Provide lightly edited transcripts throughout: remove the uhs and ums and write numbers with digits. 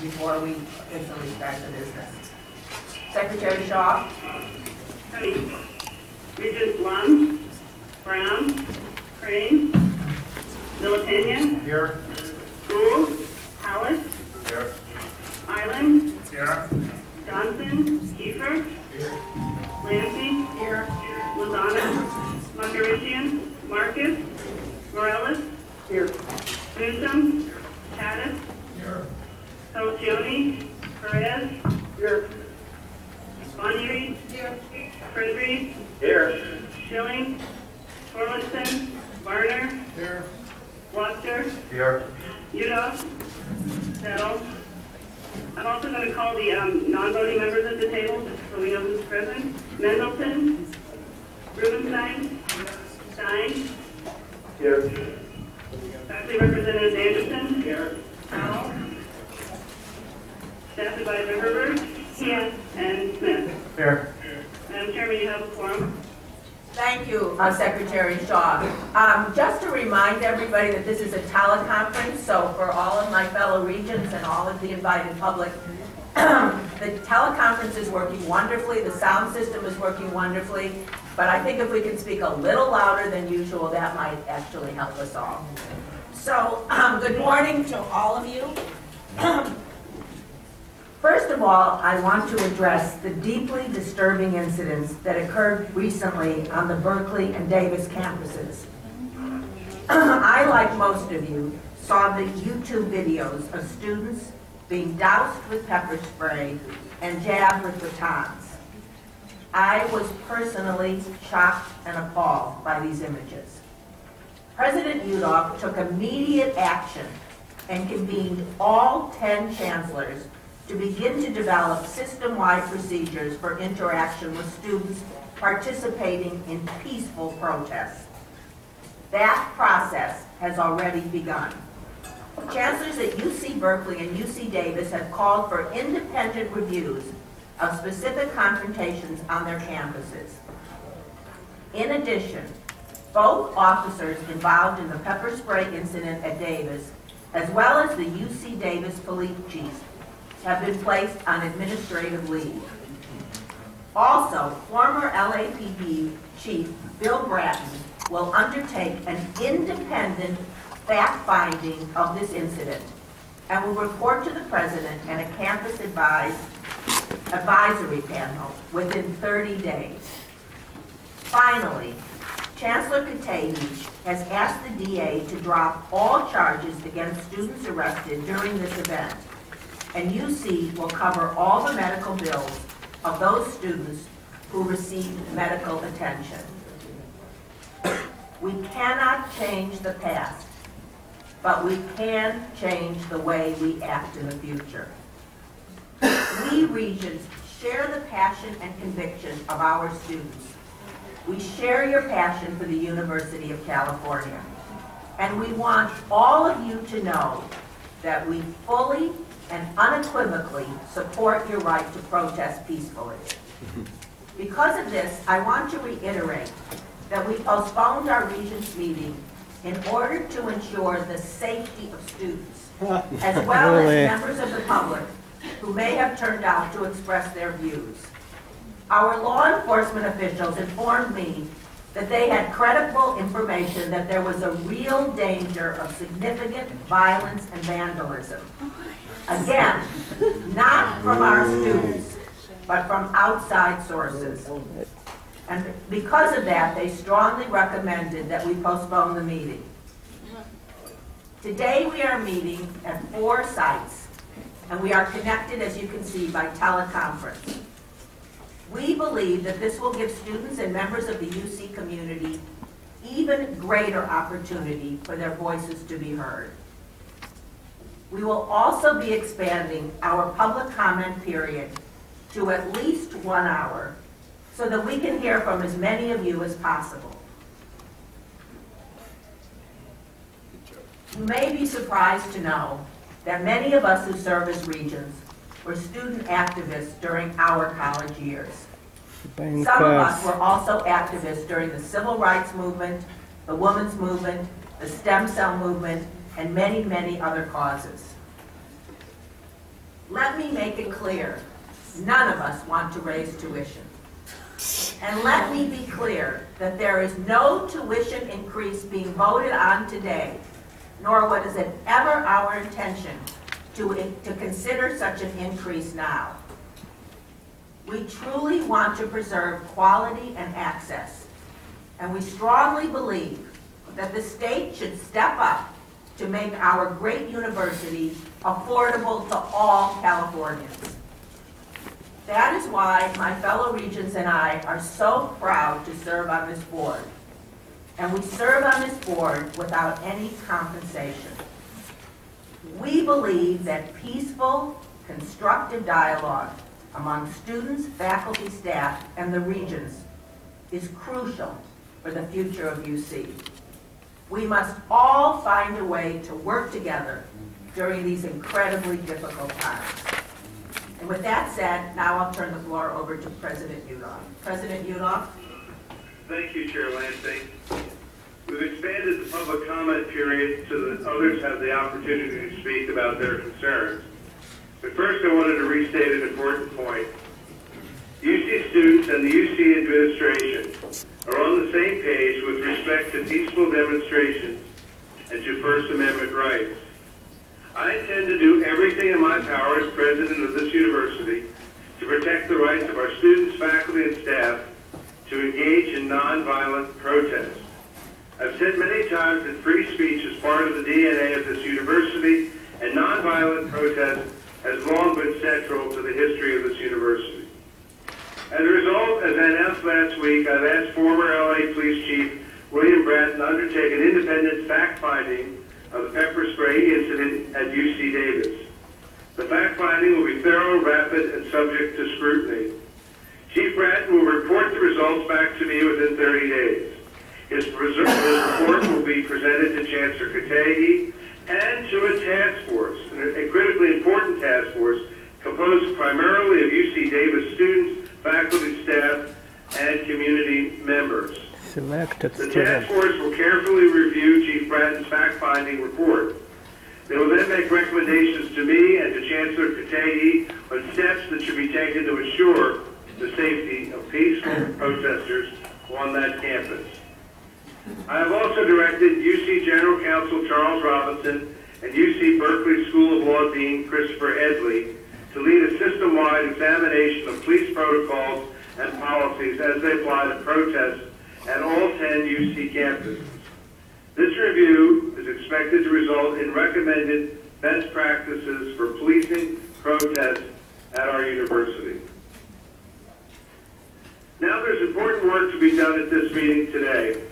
before we officially start the business. Secretary Shaw. Regents Lund, Brown, Crane, Militania. Here. Gould, Howard. Here. Island. Here. Johnson, Kiefer. Here. Lansing. Here. Lozano, Margaritian, Marcus, Morales. Here. Newsom, Tatis. Here. Falcioni, Perez. Here. Bonnery. Here. Frederick. Here. Schilling. Torlington. Varner. Here. Wachter. Here. Yudof. Settle. I'm also going to call the non-voting members at the table, just so we know who's present. Mendelssohn. Rubenstein. Stein. Here. Faculty Representative Anderson. Here. Powell. Staff Advisor Herbert. Here. And Smith. Here. Madam Chairman, you have a quorum. Thank you, Secretary Shaw. Just to remind everybody that this is a teleconference, so for all of my fellow regents and all of the invited public, the teleconference is working wonderfully, the sound system is working wonderfully, but I think if we can speak a little louder than usual, that might actually help us all. So, good morning to all of you. First of all, I want to address the deeply disturbing incidents that occurred recently on the Berkeley and Davis campuses. I, like most of you, saw the YouTube videos of students being doused with pepper spray and jabbed with batons. I was personally shocked and appalled by these images. President Yudof took immediate action and convened all 10 chancellors to begin to develop system-wide procedures for interaction with students participating in peaceful protests. That process has already begun. Chancellors at UC Berkeley and UC Davis have called for independent reviews of specific confrontations on their campuses. In addition, both officers involved in the pepper spray incident at Davis, as well as the UC Davis police chief, have been placed on administrative leave. Also, former LAPD Chief Bill Bratton will undertake an independent fact-finding of this incident and will report to the President and a campus advisory panel within 30 days. Finally, Chancellor Katayevich has asked the DA to drop all charges against students arrested during this event, and UC will cover all the medical bills of those students who received medical attention. We cannot change the past, but we can change the way we act in the future. We Regents share the passion and conviction of our students. We share your passion for the University of California, and we want all of you to know that we fully and unequivocally support your right to protest peacefully. Because of this, I want to reiterate that we postponed our Regents meeting in order to ensure the safety of students, as well as members of the public who may have turned out to express their views. Our law enforcement officials informed me that they had credible information that there was a real danger of significant violence and vandalism. Again, not from our students, but from outside sources. And because of that, they strongly recommended that we postpone the meeting. Today we are meeting at 4 sites, and we are connected, as you can see, by teleconference. We believe that this will give students and members of the UC community even greater opportunity for their voices to be heard. We will also be expanding our public comment period to at least 1 hour so that we can hear from as many of you as possible. You may be surprised to know that many of us who serve as regents were student activists during our college years. Some of us were also activists during the civil rights movement, the women's movement, the stem cell movement, and many, many other causes. Let me make it clear, none of us want to raise tuition. And let me be clear that there is no tuition increase being voted on today, nor was it ever our intention to consider such an increase now. We truly want to preserve quality and access, and we strongly believe that the state should step up to make our great university affordable to all Californians. That is why my fellow Regents and I are so proud to serve on this board. And we serve on this board without any compensation. We believe that peaceful, constructive dialogue among students, faculty, staff, and the Regents is crucial for the future of UC. We must all find a way to work together during these incredibly difficult times. And with that said, now I'll turn the floor over to President Yudof. President Yudof. Thank you, Chair Lansing. We've expanded the public comment period so that others have the opportunity to speak about their concerns. But first, I wanted to restate an important point. UC students and the UC administration are on the same page with respect to peaceful demonstrations and to First Amendment rights. I intend to do everything in my power as president of this university to protect the rights of our students, faculty, and staff to engage in nonviolent protest. I've said many times that free speech is part of the DNA of this university, and nonviolent protest has long been central to the history of this university. As a result, as I announced last week, I've asked former LA Police Chief William Bratton to undertake an independent fact-finding of the pepper spray incident at UC Davis. The fact-finding will be thorough, rapid, and subject to scrutiny. Chief Bratton will report the results back to me within 30 days. His report will be presented to Chancellor Kategi and to a task force, a critically important task force composed primarily of UC Davis students, faculty, staff, and community members. The task force will carefully review Chief Bratton's fact-finding report. They will then make recommendations to me and to Chancellor Kategi on steps that should be taken to ensure the safety of peaceful protesters on that campus. I have also directed UC General Counsel Charles Robinson and UC Berkeley School of Law Dean Christopher Edley to lead a system-wide examination of police protocols and policies as they apply to protests at all 10 UC campuses. This review is expected to result in recommended best practices for policing protests at our university. Now there's important work to be done at this meeting today.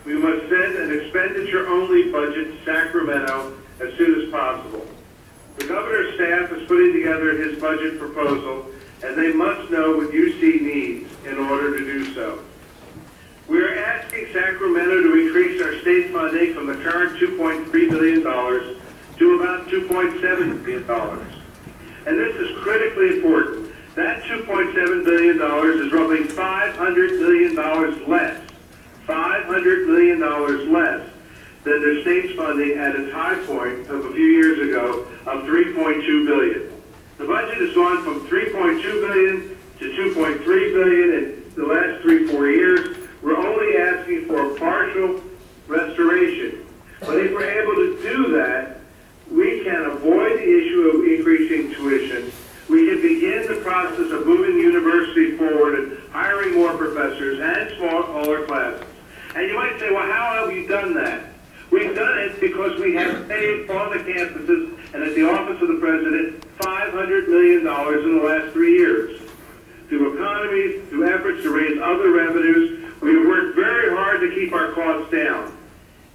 We must send an expenditure-only budget to Sacramento as soon as possible. The governor's staff is putting together his budget proposal, and they must know what UC needs in order to do so. We are asking Sacramento to increase our state funding from the current $2.3 billion to about $2.7 billion. And this is critically important. That $2.7 billion is roughly $500 million less, $500 million less than their state's funding at its high point of a few years ago of $3.2 billion. The budget has gone from $3.2 billion to $2.3 billion in the last 3-4 years. We're only asking for a partial restoration. But if we're able to do that, we can avoid the issue of increasing tuition. We can begin the process of moving the university forward and hiring more professors and smaller classes. And you might say, well, how have you done that? We've done it because we have saved on the campuses and at the office of the president $500 million in the last 3 years. Through economies, through efforts to raise other revenues, we have worked very hard to keep our costs down.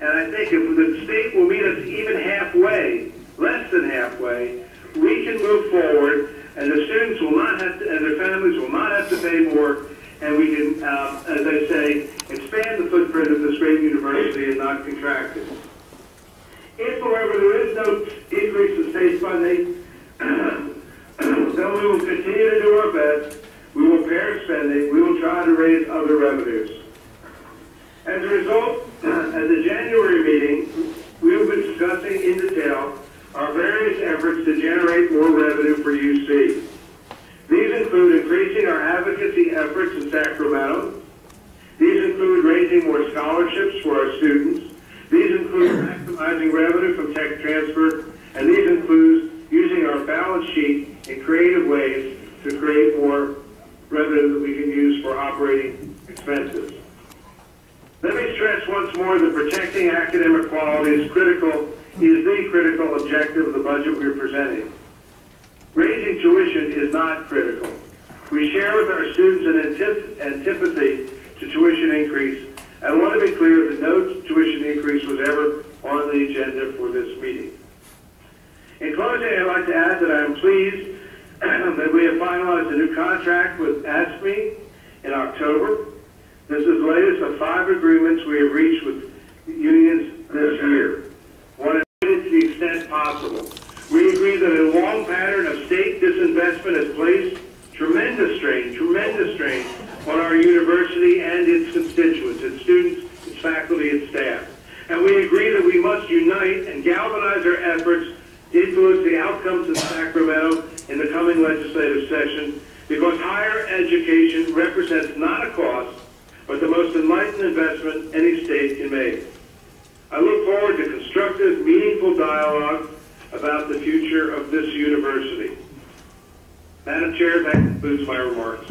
And I think if the state will meet us even halfway, less than halfway, we can move forward, and the students will not have to, and their families will not have to pay more, and we can, as I say, expand the footprint of this great university and not contract it. If, however, there is no increase in state funding, then we will continue to do our best. We will pare spending. We will try to raise other revenues. As a result, at the January meeting, we will be discussing in detail are various efforts to generate more revenue for UC. These include increasing our advocacy efforts in Sacramento. These include raising more scholarships for our students. These include maximizing revenue from tech transfer, and these include using our balance sheet in creative ways to create more revenue that we can use for operating expenses. Let me stress once more that protecting academic quality is the critical objective of the budget we're presenting. Raising tuition is not critical. We share with our students an antipathy to tuition increase, and I want to be clear that no tuition increase was ever on the agenda for this meeting. In closing, I'd like to add that I am pleased that we have finalized a new contract with ASME in October. This is the latest of 5 agreements we have reached with unions this year. One is to the extent possible. We agree that a long pattern of state disinvestment has placed tremendous strain on our university and its constituents, its students, its faculty, its staff. And we agree that we must unite and galvanize our efforts to influence the outcomes in Sacramento in the coming legislative session, because higher education represents not a cost, but the most enlightened investment any state can make. I look forward to constructive, meaningful dialogue about the future of this university. Madam Chair, that concludes my remarks.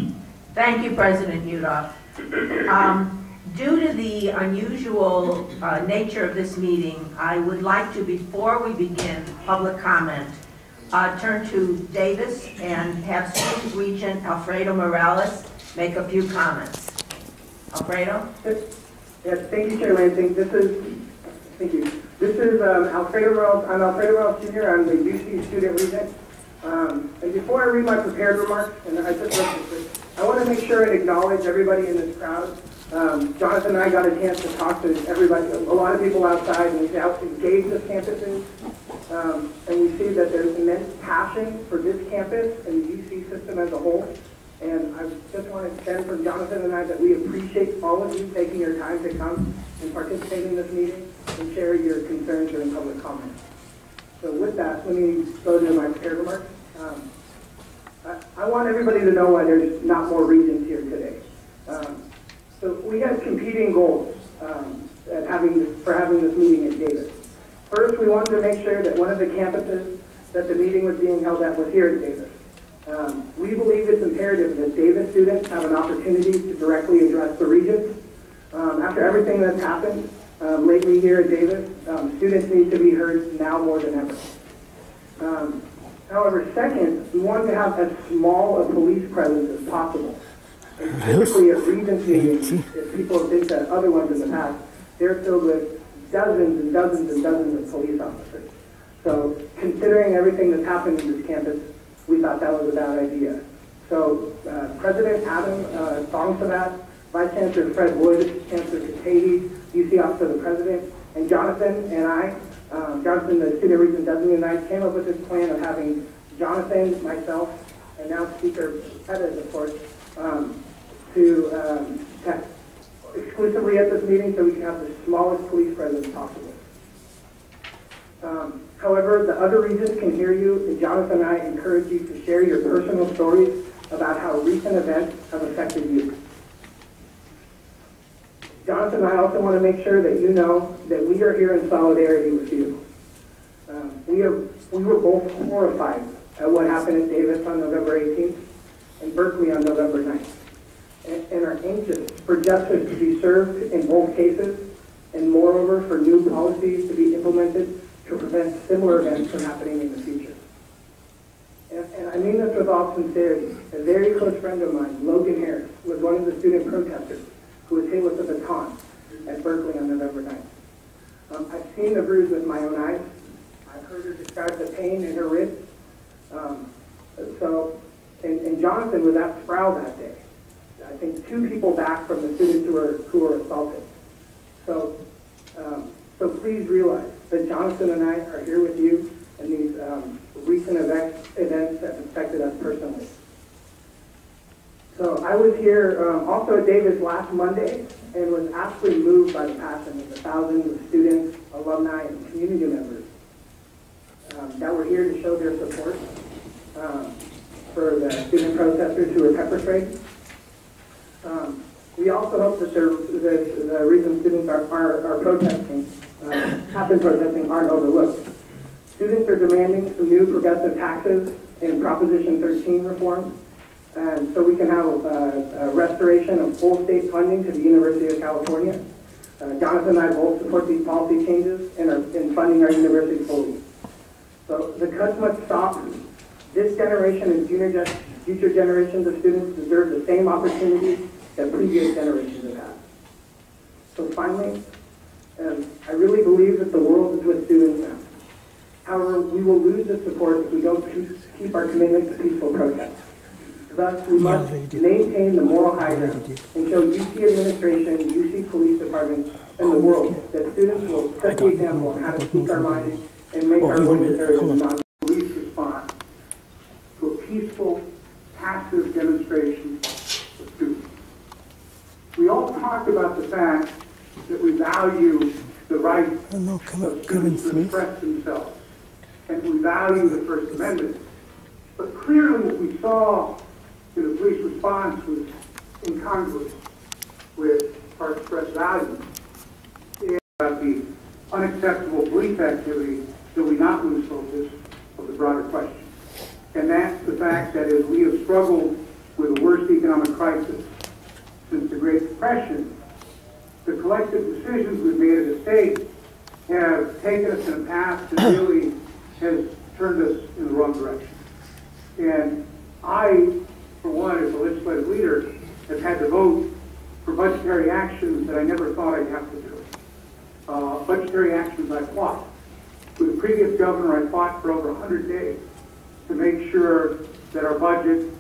Thank you, President Yudof. Due to the unusual nature of this meeting, I would like to, before we begin public comment, turn to Davis and have Student Regent Alfredo Morales make a few comments. Alfredo? Yes, thank you, Chair Lansing. This is Alfredo Morales. I'm Alfredo Morales Jr. I'm the UC Student Regent. And before I read my prepared remarks, and I want to make sure and acknowledge everybody in this crowd. Jonathan and I got a chance to talk to everybody, a lot of people outside, and we see how engaged this campus is. And we see that there's immense passion for this campus and the UC system as a whole. And I just want to extend from Jonathan and I that we appreciate all of you taking your time to come and participate in this meeting and share your concerns during public comment. So with that, let me go to my prepared remarks. I want everybody to know why there's not more Regents here today. So we have competing goals for having this meeting at Davis. First, we wanted to make sure that one of the campuses that the meeting was being held at was here at Davis. We believe it's imperative that Davis students have an opportunity to directly address the Regents. After everything that's happened lately here at Davis, students need to be heard now more than ever. However, second, we want to have as small a police presence as possible. And typically at Regents meetings, if people think that other ones in the past, they're filled with dozens and dozens and dozens of police officers. So considering everything that's happened in this campus, we thought that was a bad idea. So President Adam Songsavat, Vice Chancellor Fred Wood, Chancellor Katady, UC Office of the President, and Jonathan and I, Jonathan, the Student Regent Designee, and I came up with this plan of having Jonathan, myself, and now Speaker Pettis, of course, to exclusively at this meeting so we can have the smallest police presence possible. However, the other Regents can hear you, and Jonathan and I encourage you to share your personal stories about how recent events have affected you. Jonathan and I also want to make sure that you know that we are here in solidarity with you. We were both horrified at what happened at Davis on November 18th and Berkeley on November 9th, and are anxious for justice to be served in both cases, and moreover for new policies to be implemented to prevent similar events from happening in the future. And I mean this with all sincerity. A very close friend of mine, Logan Harris, was one of the student protesters who was hit with a baton at Berkeley on November 9th. I've seen the bruise with my own eyes. I've heard her describe the pain in her wrist. And Jonathan was at Sproul that day. I think 2 people back from the students who were assaulted. So please realize that Jonathan and I are here with you in these recent events that affected us personally. So I was here also at Davis last Monday and was absolutely moved by the passion of the thousands of students, alumni, and community members that were here to show their support for the student protesters who were pepper sprayed. We also hope that the reason students are protesting, have been protesting, aren't overlooked. Students are demanding some new progressive taxes in Proposition 13 reform, and so we can have a restoration of full state funding to the University of California. Jonathan and I both support these policy changes and are in funding our university fully. So the cuts must stop. This generation and future generations of students deserve the same opportunities that previous generations have had. So finally, I really believe that the world is with students now. However, we will lose this support if we don't keep our commitment to peaceful protest. Thus, we must maintain the moral high ground and show UC administration, UC police departments, and the world that students will set the example on how to speak our minds and make our voices heard in Police response to a peaceful, passive demonstration of students. We all talked about the fact that we value the right of students to express themselves, and we value the First Amendment. But clearly what we saw in the police response was incongruous with our expressed values. And about the unacceptable police activity, that we not lose focus of the broader question. And that's the fact that as we have struggled with the worst economic crisis since the Great Depression, the collective decisions we've made as a state have taken us in a path that really has turned us in the wrong direction. And I, for one, as a legislative leader, have had to vote for budgetary actions that I never thought I'd have to do. Budgetary actions I fought. With the previous governor, I fought for over 100 days to make sure that our budget